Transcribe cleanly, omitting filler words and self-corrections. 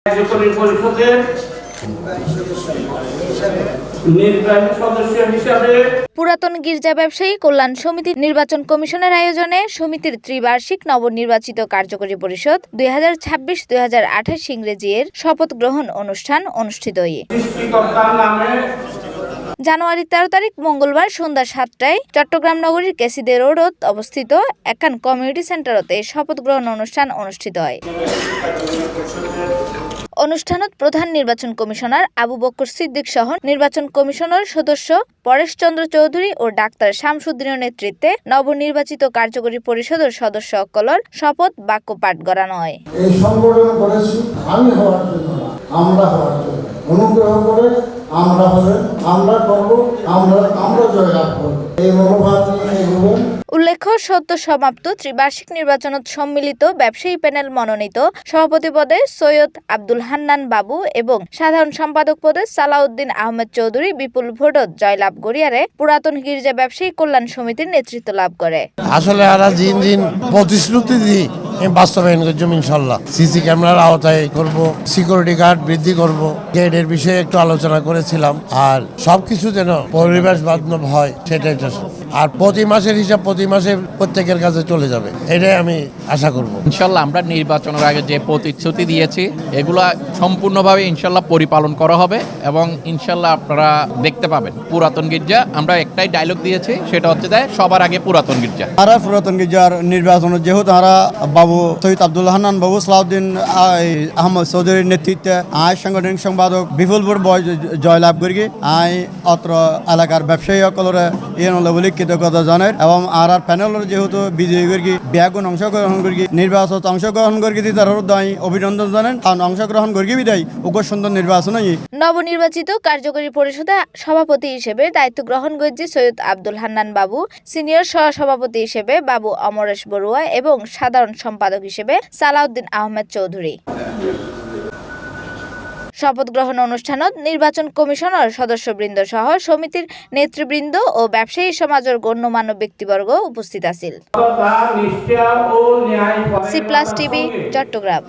কার্যকরী পরিষদের নির্বাহী সদস্য হিসাবে পুরাতন গির্জা ব্যবসায়ী কল্যাণ সমিতি নির্বাচন কমিশনের আয়োজনে সমিতির ত্রিবার্ষিক নবনির্বাচিত কার্যকরী পরিষদ 2026-2028 ইংরেজি এর শপথ গ্রহণ অনুষ্ঠান অনুষ্ঠিত হয়। সৃষ্টিকর্তার নামে জানুয়ারি 13 তারিখ মঙ্গলবার সন্ধ্যা 7টায় চট্টগ্রাম নগরীর কেসিদে রোডত অবস্থিত একান কমিউনিটি সেন্টারতে শপথ গ্রহণ অনুষ্ঠান অনুষ্ঠিত হয়। অনুষ্ঠানত প্রধান নির্বাচন কমিশনার আবু বকর সিদ্দিক সহ নির্বাচন কমিশনের সদস্য পরেশ চন্দ্র চৌধুরী ও ডাক্তার শামসুদ্দিনের নেতৃত্বে নবনির্বাচিত কার্যকরী পরিষদের সদস্য সকলের শপথ বাক্য পাঠ করানো হয়। এই সংগঠন করেছি আমি হওয়ার জন্য, আমরা হওয়ার জন্য। অনুগ্রহ করে আমরা হবে, আমরা করব, আমরা জয়লাভ করব, এই মনোভাব নিয়ে এগোবো। উল্লেখ্য সদ্য সমাপ্ত ত্রিবার্ষিক নির্বাচনত সম্মিলিত ব্যবসায়ী প্যানেল মনোনীত সভাপতি পদে সৈয়দ আব্দুল হান্নান বাবু এবং সাধারণ সম্পাদক পদে সালাউদ্দিন আহমেদ চৌধুরী বিপুল ভোটত জয়লাভ করিয়ারে পুরাতন গির্জা ব্যবসায়ী কল্যাণ সমিতির নেতৃত্ব লাভ করে। আসলে আরা জিন প্রতিশ্রুতি দিই বাস্তবায়ন করছি ইনশাল্লাহ। সিসি ক্যামেরার আওতায় করব, সিকিউরিটি গার্ড বৃদ্ধি করব, গেটের বিষয়ে একটু আলোচনা করেছিলাম। আর সবকিছু যেন পরিবেশ বান্ধব হয় সেটাই। আর প্রতি মাসের হিসাব প্রতি মাসে প্রত্যেকের কাছে চলে যাবে, এটাই আমি আশা করব। ইনশাল্লাহ আমরা নির্বাচনের আগে যে প্রতিশ্রুতি দিয়েছি এগুলা সম্পূর্ণভাবে ইনশাল্লাহ পরিপালন করা হবে এবং ইনশাল্লাহ আপনারা দেখতে পাবেন পুরাতন গির্জা। আমরা একটাই ডায়লগ দিয়েছি, সেটা হচ্ছে সবার আগে পুরাতন গির্জা। তারা পুরাতন গির্জার নির্বাচন যেহেতু তারা বাবু সৈয়দ আব্দুল হান্নান বাবু সালাউদ্দিন আহমদ চৌধুরীর নেতৃত্বে আয় সাংগঠনিক সম্পাদক বিপুল ভোট জয়লাভ করি আই অত্র এলাকার ব্যবসায়ী সকলের বলে কৃতজ্ঞতা জানাই এবং আর প্যানেলের যেহেতু বিজয়ী করি ব্যাগুন অংশগ্রহণ করি নির্বাচন অংশগ্রহণ করি তার অভিনন্দন জানান। কারণ অংশগ্রহণ করি বিদায় উগ্র সুন্দর নির্বাচন। নবনির্বাচিত কার্যকরী পরিষদে সভাপতি হিসেবে দায়িত্ব গ্রহণ করেছে সৈয়দ আব্দুল হান্নান বাবু, সিনিয়র সহসভাপতি হিসেবে বাবু অমরেশ বড়ুয়া এবং সাধারণ সম্পাদক হিসেবে সালাউদ্দিন আহমেদ চৌধুরী। শপথ গ্রহণ অনুষ্ঠানত নির্বাচন কমিশনের সদস্যবৃন্দ সহ সমিতির নেতৃবৃন্দ ও ব্যবসায়ী সমাজের গণ্যমান্য ব্যক্তিবর্গ উপস্থিত আছিল। নিষ্ঠা ও ন্যায় সি প্লাস টিভি, চট্টগ্রাম।